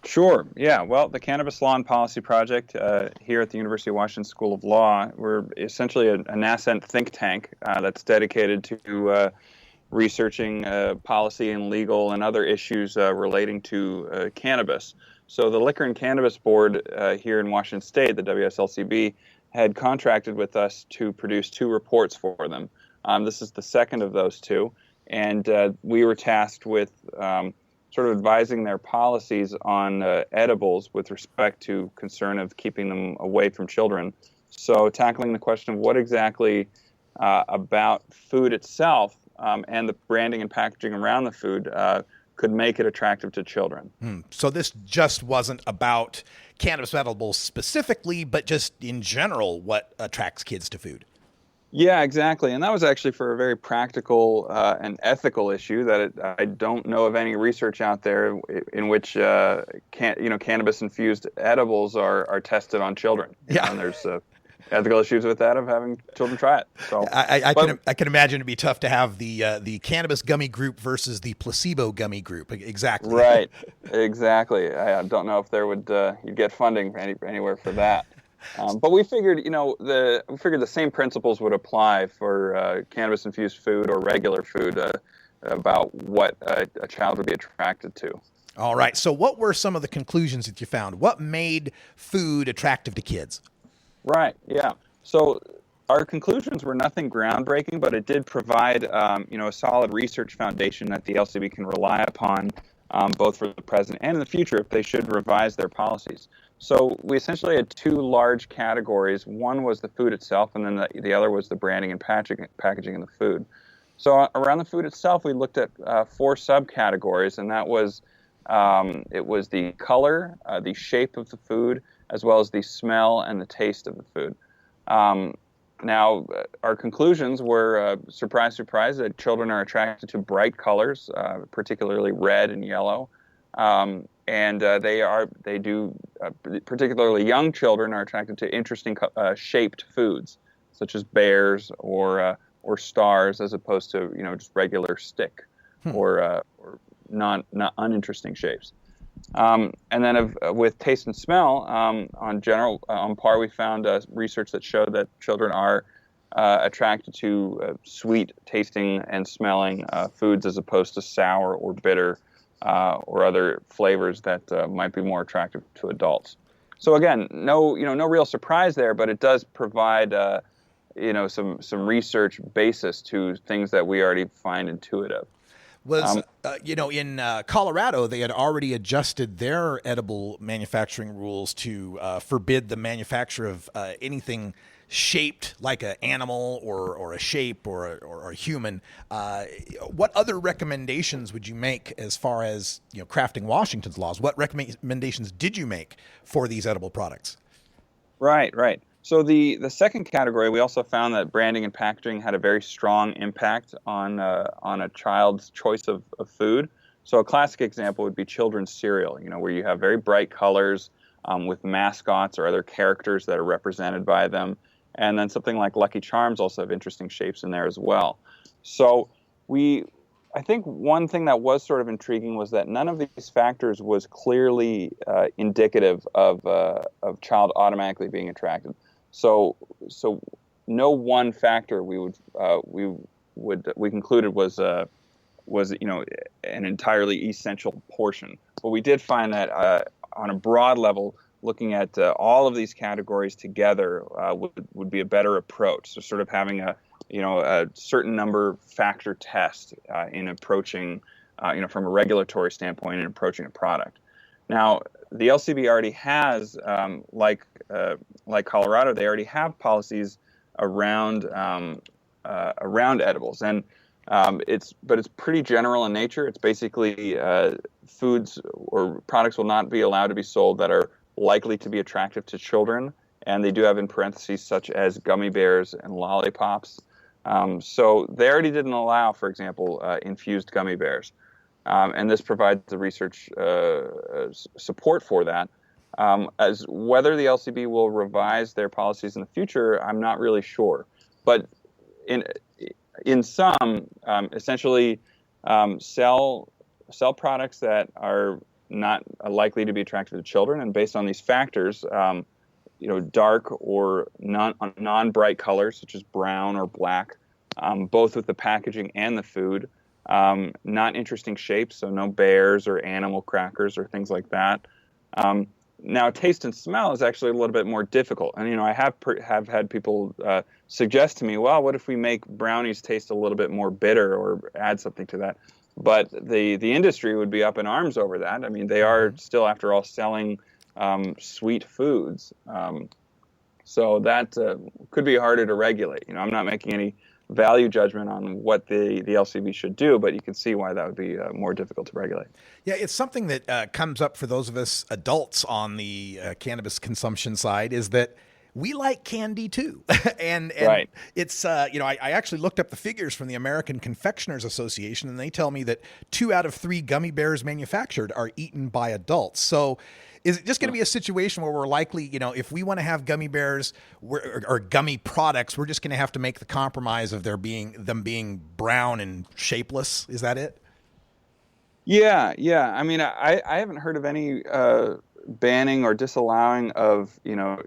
S21: Sure. Yeah. Well, the Cannabis Law and Policy Project here at the University of Washington School of Law, we're essentially a nascent think tank that's dedicated to researching policy and legal and other issues relating to cannabis. So the Liquor and Cannabis Board here in Washington State, the WSLCB, had contracted with us to produce 2 reports for them. This is the second of those 2, and we were tasked with sort of advising their policies on edibles with respect to concern of keeping them away from children. So tackling the question of what exactly about food itself and the branding and packaging around the food could make it attractive to children.
S5: So this just wasn't about cannabis edibles specifically, but just in general what attracts kids to food.
S21: Yeah, exactly. And that was actually for a very practical and ethical issue that I don't know of any research out there in which cannabis-infused edibles are tested on children. And there's ethical issues with that of having children try it. So
S5: I can imagine it'd be tough to have the cannabis gummy group versus the placebo gummy group. Exactly.
S21: Right. Exactly. I don't know if there would you'd get funding anywhere for that. But we figured, the same principles would apply for cannabis-infused food or regular food about what a child would be attracted to.
S5: All right. So what were some of the conclusions that you found? What made food attractive to kids?
S21: Right. Yeah. So our conclusions were nothing groundbreaking, but it did provide, a solid research foundation that the LCB can rely upon both for the present and in the future, if they should revise their policies. So we essentially had two large categories. One was the food itself, and then the other was the branding and packaging of the food. So around the food itself, we looked at 4 subcategories, and that was it was the color, the shape of the food, as well as the smell and the taste of the food. Now, our conclusions were, surprise, surprise, that children are attracted to bright colors, particularly red and yellow. Particularly young children are attracted to interesting shaped foods, such as bears or stars, as opposed to just regular stick or not uninteresting shapes. And then with taste and smell, on par, we found research that showed that children are attracted to sweet tasting and smelling foods, as opposed to sour or bitter or other flavors that might be more attractive to adults. So again, no real surprise there, but it does provide some research basis to things that we already find intuitive.
S5: In Colorado, they had already adjusted their edible manufacturing rules to forbid the manufacture of anything shaped like an animal or a shape or a human. What other recommendations would you make as far as crafting Washington's laws? What recommendations did you make for these edible products?
S21: Right. So the second category, we also found that branding and packaging had a very strong impact on a child's choice of food. So a classic example would be children's cereal, where you have very bright colors with mascots or other characters that are represented by them. And then something like Lucky Charms also have interesting shapes in there as well. So I think one thing that was sort of intriguing was that none of these factors was clearly indicative of child automatically being attracted. So no one factor we concluded was an entirely essential portion. But we did find that on a broad level, looking at all of these categories together would be a better approach. So sort of having a certain number factor test in approaching, from a regulatory standpoint in approaching a product. Now, the LCB already has, like Colorado, they already have policies around edibles, and it's pretty general in nature. It's basically foods or products will not be allowed to be sold that are likely to be attractive to children, and they do have in parentheses such as gummy bears and lollipops. So they already didn't allow, for example, infused gummy bears. And this provides the research support for that. As whether the LCB will revise their policies in the future, I'm not really sure. But in some, essentially sell products that are not likely to be attractive to children, and based on these factors, dark or non-bright colors such as brown or black, both with the packaging and the food. Not interesting shapes, so no bears or animal crackers or things like that. Now, taste and smell is actually a little bit more difficult. And, I have had people suggest to me, well, what if we make brownies taste a little bit more bitter or add something to that? But the industry would be up in arms over that. I mean, they are still, after all, selling sweet foods. So that could be harder to regulate. I'm not making any value judgment on what the LCB should do, but you can see why that would be more difficult to regulate.
S5: Yeah, it's something that comes up for those of us adults on the cannabis consumption side, is that we like candy too. and
S21: right.
S5: It's, I actually looked up the figures from the American Confectioners Association, and they tell me that 2 out of 3 gummy bears manufactured are eaten by adults. So is it just going to be a situation where we're likely, if we want to have gummy bears or gummy products, we're just going to have to make the compromise of them being brown and shapeless? Is that it?
S21: Yeah. I mean, I haven't heard of any banning or disallowing of,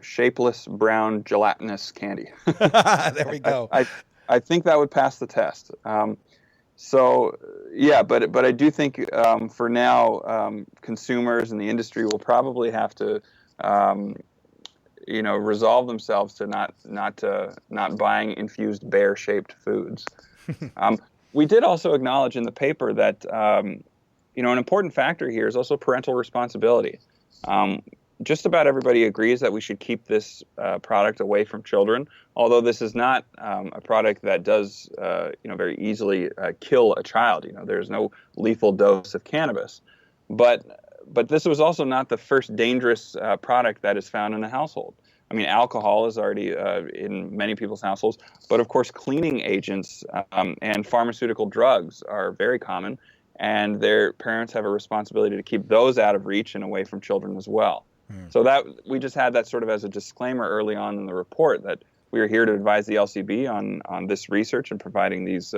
S21: shapeless brown gelatinous candy.
S5: There we go.
S21: I think that would pass the test. So, yeah, but I do think for now, consumers and the industry will probably have to, resolve themselves to not buying infused bear-shaped foods. We did also acknowledge in the paper that an important factor here is also parental responsibility. Just about everybody agrees that we should keep this product away from children, although this is not a product that does, very easily kill a child. There's no lethal dose of cannabis. But this was also not the first dangerous product that is found in a household. I mean, alcohol is already in many people's households, but of course, cleaning agents and pharmaceutical drugs are very common, and their parents have a responsibility to keep those out of reach and away from children as well. So that we just had that sort of as a disclaimer early on in the report that we are here to advise the LCB on this research and providing these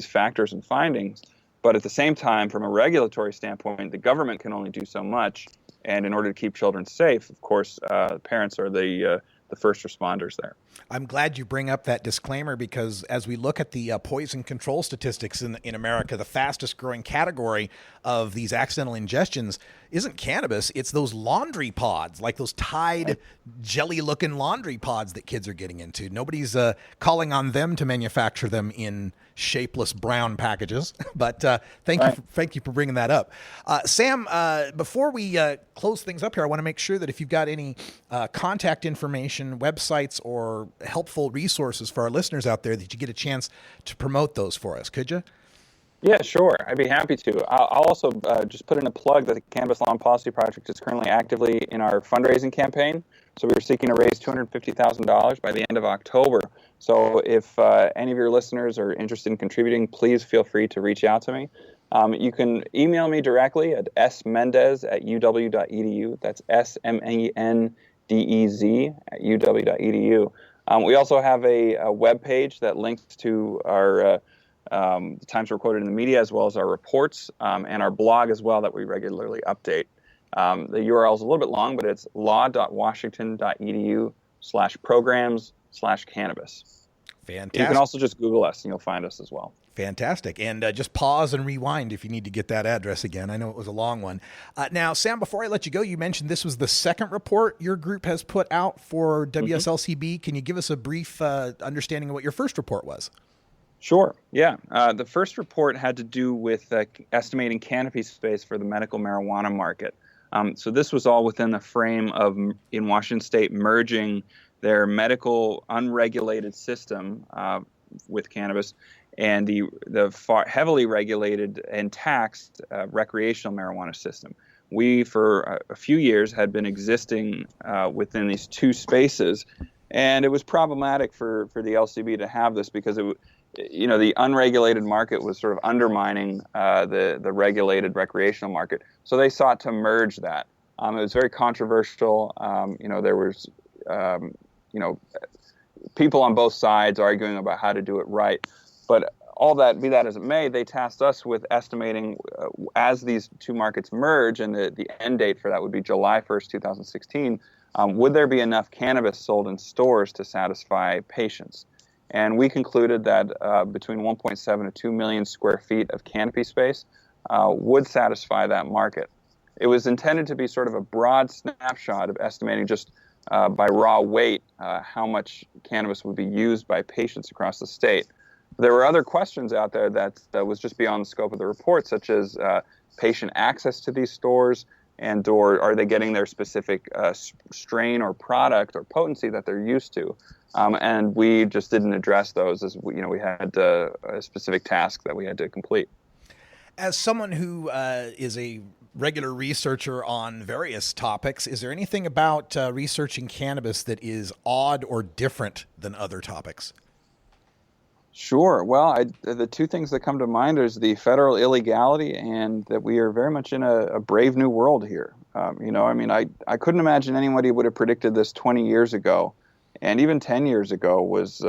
S21: factors and findings. But at the same time, from a regulatory standpoint, the government can only do so much. And in order to keep children safe, of course, parents are the first responders there.
S5: I'm glad you bring up that disclaimer because as we look at the poison control statistics in America, the fastest growing category of these accidental ingestions isn't cannabis. It's those laundry pods, like those Tide jelly-looking laundry pods that kids are getting into. Nobody's calling on them to manufacture them in shapeless brown packages, but thank you for bringing that up. Sam, before we close things up here, I want to make sure that if you've got any contact information, websites, or helpful resources for our listeners out there, that you get a chance to promote those for us, could you?
S21: Yeah, sure. I'd be happy to. I'll also just put in a plug that the Cannabis Law and Policy Project is currently actively in our fundraising campaign. So we're seeking to raise $250,000 by the end of October. So if any of your listeners are interested in contributing, please feel free to reach out to me. You can email me directly at smendez@uw.edu. That's smendez@uw.edu. We also have a web page that links to our times we're quoted in the media, as well as our reports and our blog as well that we regularly update. The URL is a little bit long, but it's law.washington.edu/programs/cannabis.
S5: Fantastic.
S21: You can also just Google us and you'll find us as well.
S5: Fantastic. And just pause and rewind if you need to get that address again. I know it was a long one. Now, Sam, before I let you go, you mentioned this was the second report your group has put out for WSLCB. Can you give us a brief understanding of what your first report was?
S21: Sure. Yeah. The first report had to do with estimating canopy space for the medical marijuana market. So this was all within the frame of, in Washington State, merging their medical unregulated system with cannabis and the heavily regulated and taxed recreational marijuana system. We, for a few years, had been existing within these two spaces, and it was problematic for the LCB to have this because the unregulated market was sort of undermining the regulated recreational market. So they sought to merge that. It was very controversial. There was, people on both sides arguing about how to do it right. But all that, be that as it may, they tasked us with estimating as these two markets merge, and the end date for that would be July 1st, 2016, would there be enough cannabis sold in stores to satisfy patients? And we concluded that between 1.7 to 2 million square feet of canopy space would satisfy that market. It was intended to be sort of a broad snapshot of estimating just by raw weight how much cannabis would be used by patients across the state. There were other questions out there that was just beyond the scope of the report, such as patient access to these stores, or are they getting their specific strain or product or potency that they're used to. And we just didn't address those as we had a specific task that we had to complete.
S5: As someone who is a regular researcher on various topics, is there anything about researching cannabis that is odd or different than other topics?
S21: Sure. Well, the two things that come to mind is the federal illegality and that we are very much in a brave new world here. I couldn't imagine anybody would have predicted this 20 years ago. And even 10 years ago was,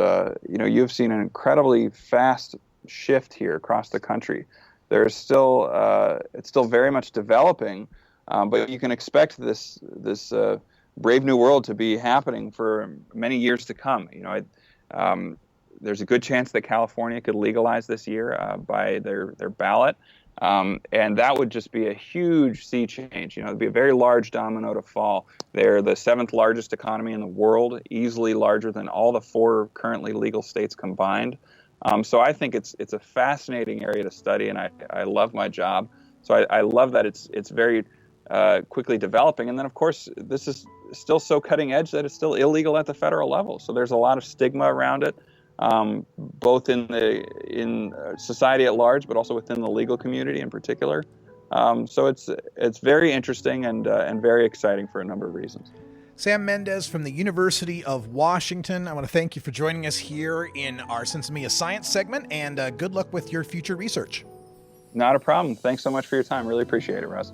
S21: you've seen an incredibly fast shift here across the country. There's still, it's still very much developing, but you can expect this brave new world to be happening for many years to come. There's a good chance that California could legalize this year by their ballot. And that would just be a huge sea change. It'd be a very large domino to fall. They're the 7th largest economy in the world, easily larger than all the 4 currently legal states combined. So I think it's a fascinating area to study, and I love my job. So I love that it's very quickly developing. And then, of course, this is still so cutting edge that it's still illegal at the federal level. So there's a lot of stigma around it, both in society at large, but also within the legal community in particular. So it's very interesting and very exciting for a number of reasons.
S5: Sam Mendez from the University of Washington, I want to thank you for joining us here in our Sensomia Science segment, and good luck with your future research.
S21: Not a problem. Thanks so much for your time. Really appreciate it, Russ.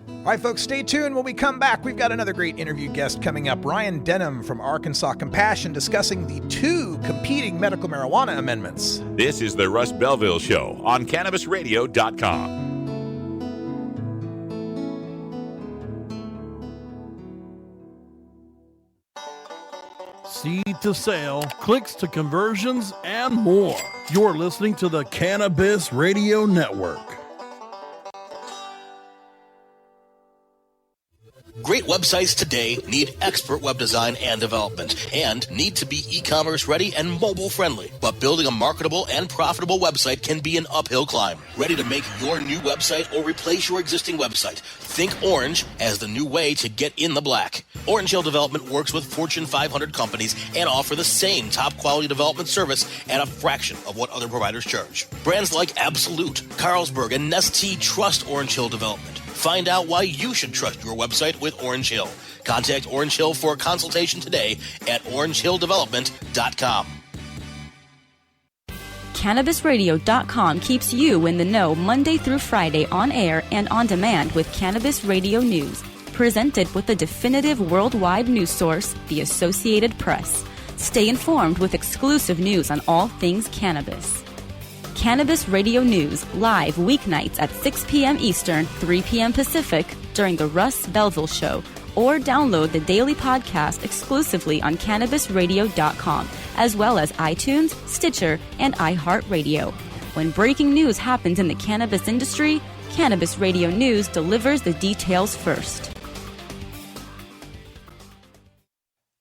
S5: All right, folks, stay tuned. When we come back, we've got another great interview guest coming up. Ryan Denham from Arkansas Compassion discussing the 2 competing medical marijuana amendments.
S2: This is the Russ Belville Show on CannabisRadio.com.
S1: Seed to sale, clicks to conversions, and more. You're listening to the Cannabis Radio Network.
S22: Great websites today need expert web design and development and need to be e-commerce ready and mobile friendly. But building a marketable and profitable website can be an uphill climb. Ready to make your new website or replace your existing website? Think Orange as the new way to get in the black. Orange Hill Development works with Fortune 500 companies and offer the same top quality development service at a fraction of what other providers charge. Brands like Absolute, Carlsberg, and Nestea trust Orange Hill Development. Find out why you should trust your website with Orange Hill. Contact Orange Hill for a consultation today at orangehilldevelopment.com.
S6: CannabisRadio.com keeps you in the know Monday through Friday on air and on demand with Cannabis Radio News. Presented with the definitive worldwide news source, the Associated Press. Stay informed with exclusive news on all things cannabis. Cannabis Radio News, live weeknights at 6 p.m. Eastern, 3 p.m. Pacific during the Russ Belville Show, or download the daily podcast exclusively on CannabisRadio.com, as well as iTunes, Stitcher, and iHeartRadio. When breaking news happens in the cannabis industry, Cannabis Radio News delivers the details first.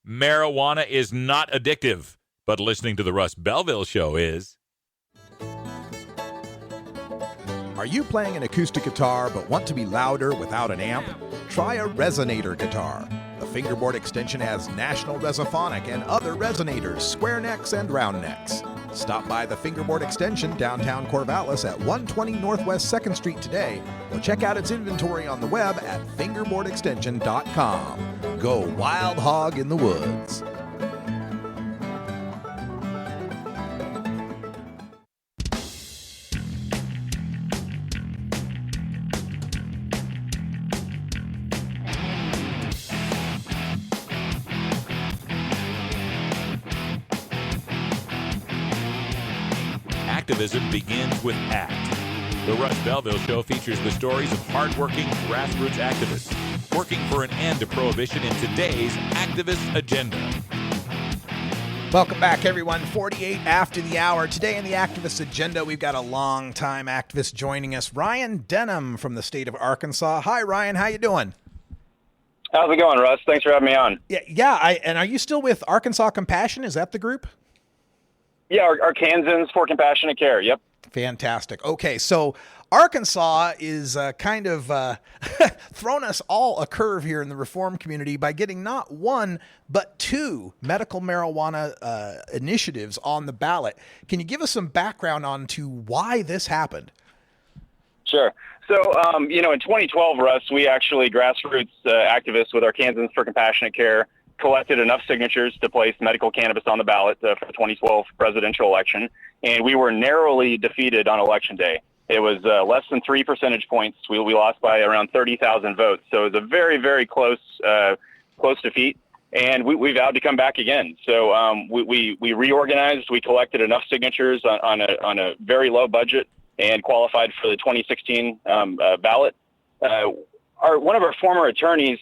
S2: Marijuana is not addictive, but listening to the Russ Belville Show is.
S5: Are you playing an acoustic guitar but want to be louder without an amp? Try a resonator guitar. The fingerboard extension has National Resophonic and other resonators, square necks and round necks. Stop by the Fingerboard Extension downtown Corvallis at 120 Northwest 2nd Street today, or check out its inventory on the web at fingerboardextension.com. Go wild hog in the woods.
S2: Activism begins with ACT. The Russ Belville Show features the stories of hardworking grassroots activists working for an end to prohibition in today's activist agenda.
S5: Welcome back, everyone. 48 after the hour. Today in the activist agenda, we've got a longtime activist joining us, Ryan Denham from the state of Arkansas. Hi, Ryan. How you doing?
S23: How's it going, Russ? Thanks for having me on.
S5: And are you still with Arkansas Compassion? Is that the group?
S23: Yeah, Arkansans for Compassionate Care. Yep.
S5: Fantastic. Okay, so Arkansas is kind of thrown us all a curve here in the reform community by getting not one, but 2 medical marijuana initiatives on the ballot. Can you give us some background on to why this happened?
S23: Sure. So, in 2012, Russ, we actually, grassroots activists with Arkansans for Compassionate Care, collected enough signatures to place medical cannabis on the ballot for the 2012 presidential election, and we were narrowly defeated on Election Day. It was less than 3 percentage points. We lost by around 30,000 votes, so it was a very, very close defeat, and we vowed to come back again. So we reorganized. We collected enough signatures on a very low budget and qualified for the 2016 ballot. One of our former attorneys,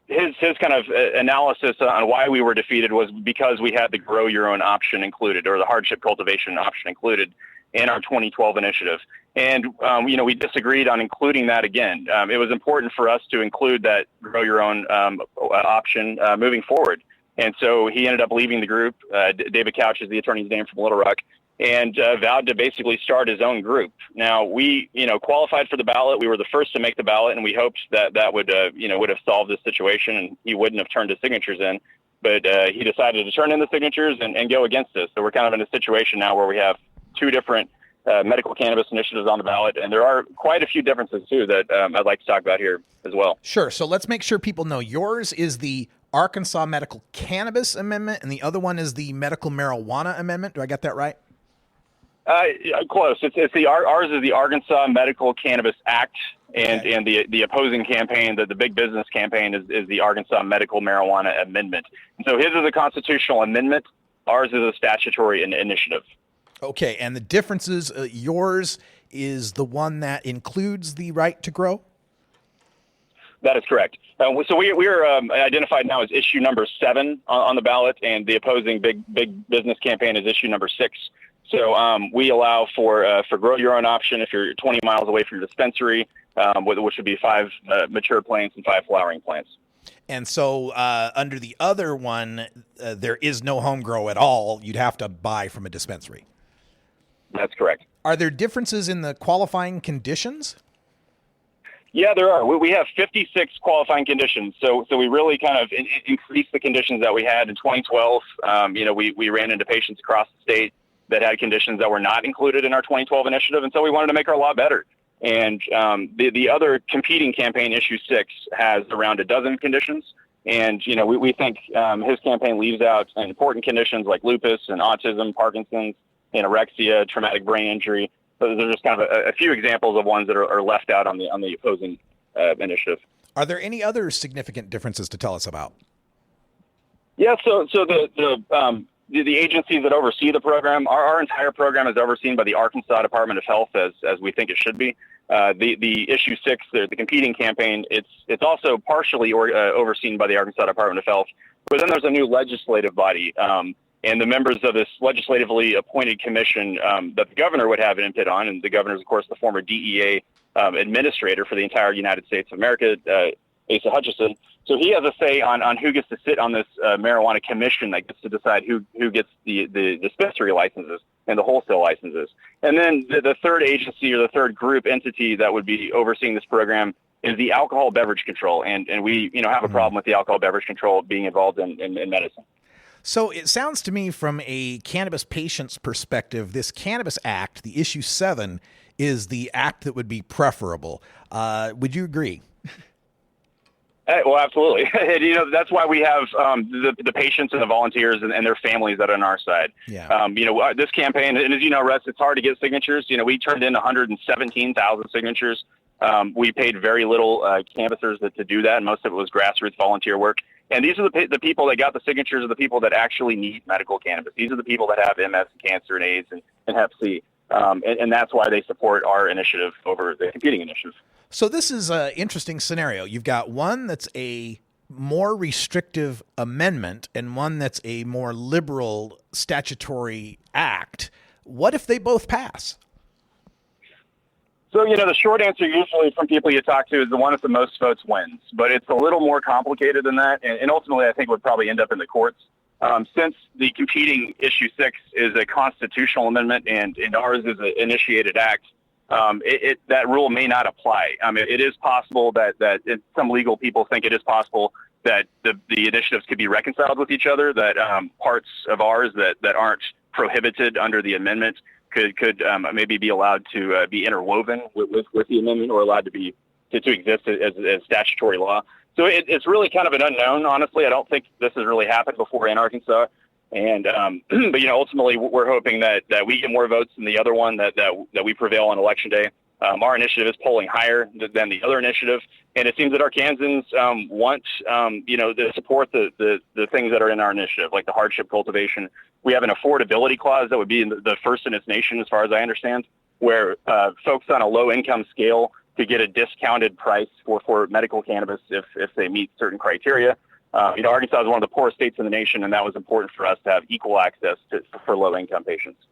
S23: his kind of analysis on why we were defeated was because we had the grow your own option included, or the hardship cultivation option included in our 2012 initiative. And, we disagreed on including that again. It was important for us to include that grow your own option moving forward. And so he ended up leaving the group. David Couch is the attorney's name from Little Rock. and vowed to basically start his own group. Now, we, qualified for the ballot. We were the first to make the ballot, and we hoped that would have solved this situation, and he wouldn't have turned his signatures in. But he decided to turn in the signatures and go against us. So we're kind of in a situation now where we have two different medical cannabis initiatives on the ballot, and there are quite a few differences, too, that I'd like to talk about here as well.
S5: Sure. So let's make sure people know. Yours is the Arkansas Medical Cannabis Amendment, and the other one is the Medical Marijuana Amendment. Do I get that right?
S23: Close. Ours is the Arkansas Medical Cannabis Act, and the opposing campaign, the big business campaign, is the Arkansas Medical Marijuana Amendment. And so his is a constitutional amendment. Ours is a statutory initiative.
S5: Okay, and the differences, yours is the one that includes the right to grow?
S23: That is correct. So we're identified now as issue number 7 on the ballot, and the opposing big business campaign is issue number 6. So we allow for grow your own option if you're 20 miles away from your dispensary, which would be 5 mature plants and 5 flowering plants.
S5: And so under the other one, there is no home grow at all. You'd have to buy from a dispensary.
S23: That's correct.
S5: Are there differences in the qualifying conditions?
S23: Yeah, there are. We have 56 qualifying conditions. So we really kind of increased the conditions that we had in 2012. We ran into patients across the state that had conditions that were not included in our 2012 initiative, and so we wanted to make our law better. And the other competing campaign, issue 6, has around a dozen conditions. And, we think his campaign leaves out important conditions like lupus and autism, Parkinson's, anorexia, traumatic brain injury. So those are just kind of a few examples of ones that are left out on the opposing initiative.
S5: Are there any other significant differences to tell us about?
S23: Yeah, so the agencies that oversee the program, our entire program is overseen by the Arkansas Department of Health, as we think it should be. The issue 6, the competing campaign, it's also partially overseen by the Arkansas Department of Health. But then there's a new legislative body, and the members of this legislatively appointed commission that the governor would have an input on, and the governor is, of course, the former DEA administrator for the entire United States of America, Asa Hutchinson. So he has a say on who gets to sit on this marijuana commission that gets to decide who gets the dispensary licenses and the wholesale licenses. And then the third agency or the third group entity that would be overseeing this program is the alcohol beverage control. And we have a problem with the alcohol beverage control being involved in medicine.
S5: So it sounds to me from a cannabis patient's perspective, this Cannabis Act, the issue 7, is the act that would be preferable. Would you agree?
S23: Well, absolutely. That's why we have the patients and the volunteers and their families that are on our side.
S5: Yeah.
S23: This campaign, and as you know, Russ, it's hard to get signatures. We turned in 117,000 signatures. We paid very little canvassers to do that, and most of it was grassroots volunteer work. And these are the people that got the signatures are the people that actually need medical cannabis. These are the people that have MS, and cancer, and AIDS, and Hep C. And that's why they support our initiative over the competing initiative.
S5: So this is an interesting scenario. You've got one that's a more restrictive amendment and one that's a more liberal statutory act. What if they both pass?
S23: So, the short answer usually from people you talk to is the one with the most votes wins. But it's a little more complicated than that. And ultimately, I think would probably end up in the courts. Since the competing issue 6 is a constitutional amendment and ours is an initiated act, that rule may not apply. It is possible that some legal people think it is possible that the initiatives could be reconciled with each other, that parts of ours that aren't prohibited under the amendment could maybe be allowed to be interwoven with the amendment or allowed to exist as statutory law. So it's really kind of an unknown, honestly. I don't think this has really happened before in Arkansas. And but ultimately we're hoping that we get more votes than the other one, that we prevail on election day. Our initiative is polling higher than the other initiative, and it seems that Arkansans want to support the things that are in our initiative, like the hardship cultivation. We have an affordability clause that would be the first in its nation, as far as I understand, where folks on a low income scale could get a discounted price for medical cannabis if they meet certain criteria. Arkansas is one of the poorest states in the nation, and that was important for us to have equal access for low-income patients.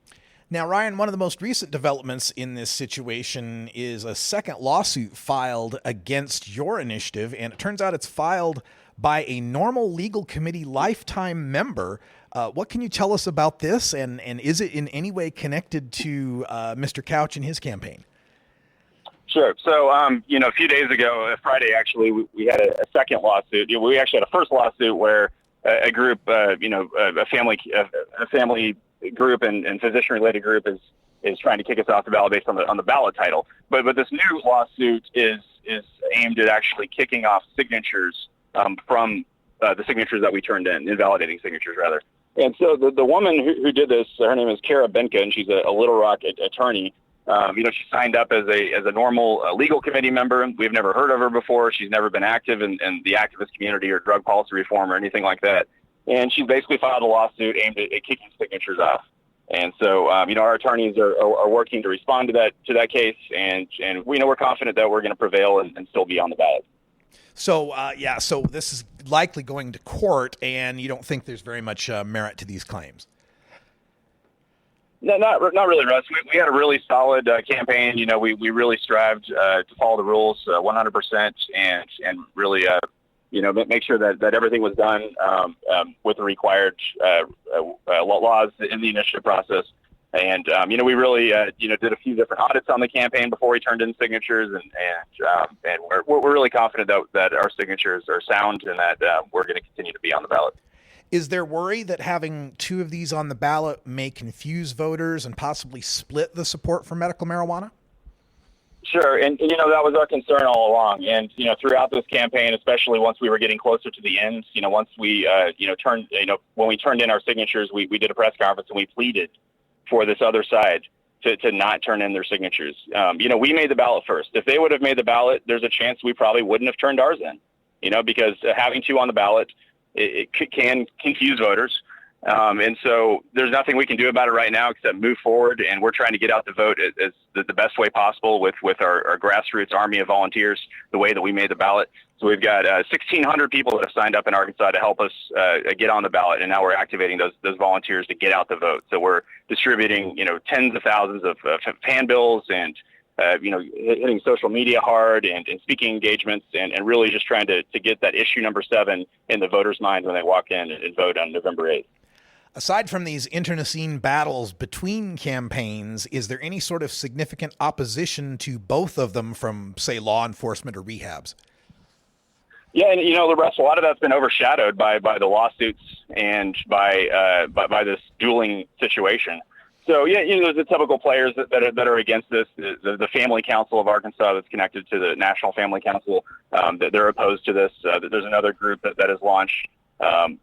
S5: Now, Ryan, one of the most recent developments in this situation is a second lawsuit filed against your initiative, and it turns out it's filed by a normal legal committee lifetime member. What can you tell us about this, and is it in any way connected to Mr. Couch and his campaign?
S23: Sure. So, a few days ago, Friday, actually, we had a second lawsuit. We actually had a first lawsuit where a group, a family group and physician-related group is trying to kick us off the ballot based on the ballot title. But this new lawsuit is aimed at actually kicking off signatures from the signatures that we turned in, invalidating signatures, rather. And so the woman who did this, her name is Kara Benka, and she's a Little Rock attorney. She signed up as a normal legal committee member. We've never heard of her before. She's never been active in the activist community or drug policy reform or anything like that. And she's basically filed a lawsuit aimed at kicking signatures off. And so, our attorneys are working to respond to that case, and we know we're confident that we're going to prevail and still be on the ballot.
S5: So, so this is likely going to court, and you don't think there's very much merit to these claims?
S23: No, not really, Russ. We had a really solid campaign. We really strived to follow the rules 100% and really, make sure that everything was done with the required laws in the initiative process. And, we really, did a few different audits on the campaign before we turned in signatures. And we're really confident that our signatures are sound and that we're going to continue to be on the ballot.
S5: Is there worry that having two of these on the ballot may confuse voters and possibly split the support for medical marijuana?
S23: Sure. And that was our concern all along. And, throughout this campaign, especially once we were getting closer to the end, once we, when we turned in our signatures, we did a press conference and we pleaded for this other side to not turn in their signatures. We made the ballot first. If they would have made the ballot, there's a chance we probably wouldn't have turned ours in, because having two on the ballot, it can confuse voters. And so there's nothing we can do about it right now except move forward. And we're trying to get out the vote as the best way possible with our grassroots army of volunteers, the way that we made the ballot. So we've got 1,600 people that have signed up in Arkansas to help us get on the ballot. And now we're activating those volunteers to get out the vote. So we're distributing, tens of thousands of handbills and, hitting social media hard and speaking engagements and really just trying to get that issue number 7 in the voters' mind when they walk in and vote on November 8th.
S5: Aside from these internecine battles between campaigns, is there any sort of significant opposition to both of them from, say, law enforcement or rehabs?
S23: Yeah, and Russ, a lot of that's been overshadowed by the lawsuits and by this dueling situation. So there's the typical players that are against this. The Family Council of Arkansas that's connected to the National Family Council, that they're opposed to this. There's another group that has launched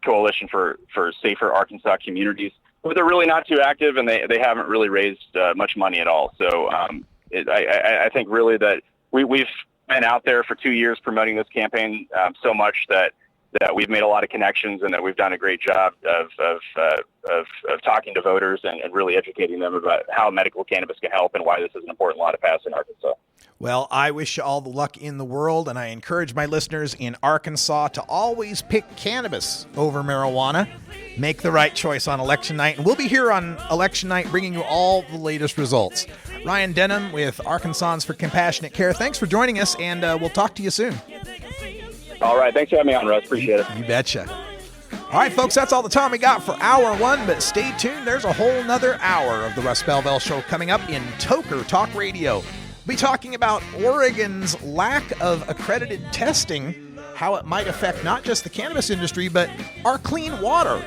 S23: Coalition for Safer Arkansas Communities, but they're really not too active and they haven't really raised much money at all. So I think really that we've been out there for 2 years promoting this campaign so much that we've made a lot of connections and that we've done a great job of talking to voters and really educating them about how medical cannabis can help and why this is an important law to pass in Arkansas.
S5: Well, I wish you all the luck in the world, and I encourage my listeners in Arkansas to always pick cannabis over marijuana. Make the right choice on election night, and we'll be here on election night bringing you all the latest results. Ryan Denham with Arkansans for Compassionate Care. Thanks for joining us, and we'll talk to you soon.
S23: All right. Thanks for having me on, Russ. Appreciate it.
S5: You betcha. All right, folks, that's all the time we got for hour 1, but stay tuned. There's a whole nother hour of the Russ Belville Show coming up in Toker Talk Radio. We'll be talking about Oregon's lack of accredited testing, how it might affect not just the cannabis industry, but our clean water.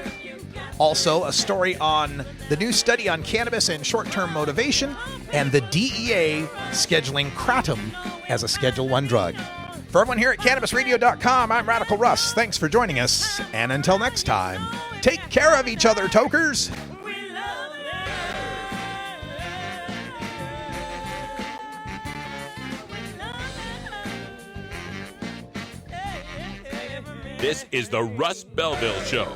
S5: Also, a story on the new study on cannabis and short-term motivation, and the DEA scheduling kratom as a Schedule I drug. For everyone here at CannabisRadio.com, I'm Radical Russ. Thanks for joining us, and until next time, take care of each other, tokers.
S2: This is the Russ Belville Show.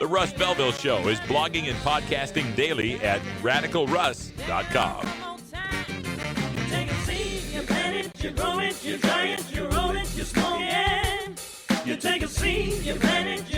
S2: The Russ Belville Show is blogging and podcasting daily at RadicalRuss.com.
S3: You grow it, you dry it, you roll it, you smoke it. You take a seed, you plant it,